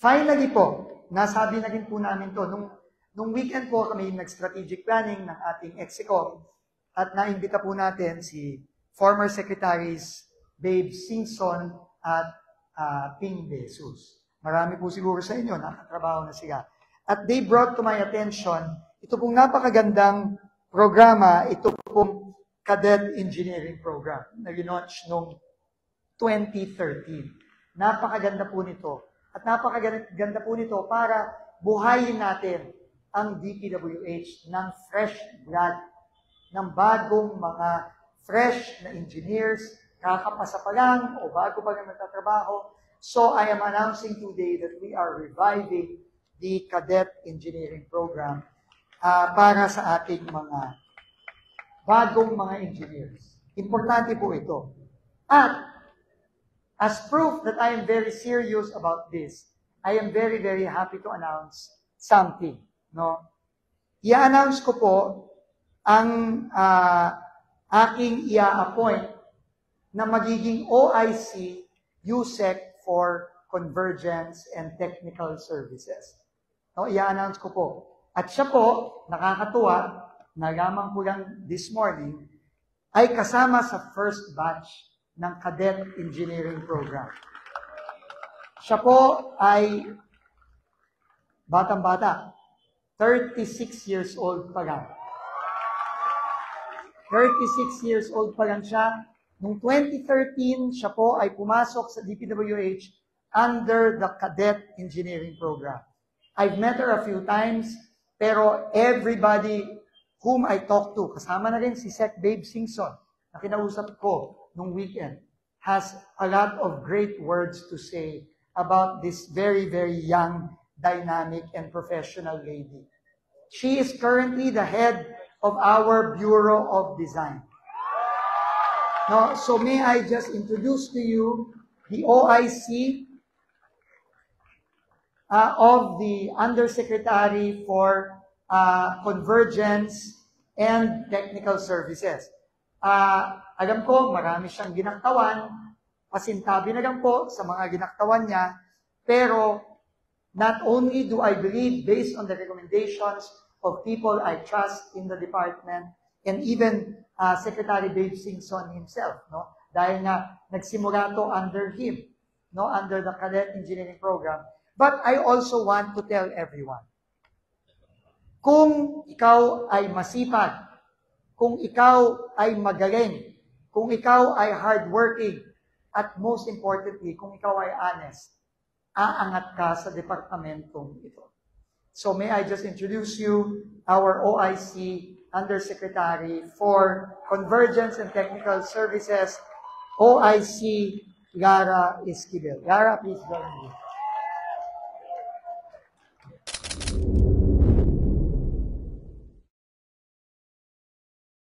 Finally po, nasabi na rin po namin to, nung weekend po kami nag-strategic planning ng ating EXICOM at naimbita po natin si former Secretaries Babe Singson at Ping De Jesus. Marami po siguro sa inyo, nakatrabaho na sila. At they brought to my attention, ito pong napakagandang programa, ito pong Cadet Engineering Program na launch noong 2013. Napakaganda po nito. At napakaganda po nito para buhayin natin ang DPWH ng fresh blood, ng bagong mga fresh na engineers, kakapasa pa lang o bago pa lang nagtatrabaho. So I am announcing today that we are reviving the Cadet Engineering Program para sa ating mga bagong mga engineers. Importante po ito. At as proof that I am very serious about this, I am very, very happy to announce something. No? I-announce ko po ang aking i-appoint na magiging OIC USEC for Convergence and Technical Services. No, i-announce ko po. At siya po, nakakatuwa, nalaman ko lang this morning, ay kasama sa first batch ng Cadet Engineering Program. Siya po ay batang-bata, 36 years old pa lang. 36 years old pa lang siya. Noong 2013, siya po ay pumasok sa DPWH under the Cadet Engineering Program. I've met her a few times, pero everybody whom I talked to, kasama na rin si Sec Babe Singson, na kinausap ko nung weekend, has a lot of great words to say about this very, very young, dynamic, and professional lady. She is currently the head of our Bureau of Design. No, so may I just introduce to you the OIC of the Undersecretary for Convergence and Technical Services. Alam ko, marami siyang ginaktawan, pasintabi na lang po sa mga ginaktawan niya, pero not only do I believe, based on the recommendations of people I trust in the department, and even Secretary Babe Singson himself, no? Dahil nga nagsimula to under him, no? Under the Cadet Engineering Program. But I also want to tell everyone, kung ikaw ay masipag, kung ikaw ay magaling, kung ikaw ay hardworking, at most importantly, kung ikaw ay honest, aangat ka sa departamentong ito. So may I just introduce you our OIC Undersecretary for Convergence and Technical Services, OIC Lara Esquivel. Lara, please join me.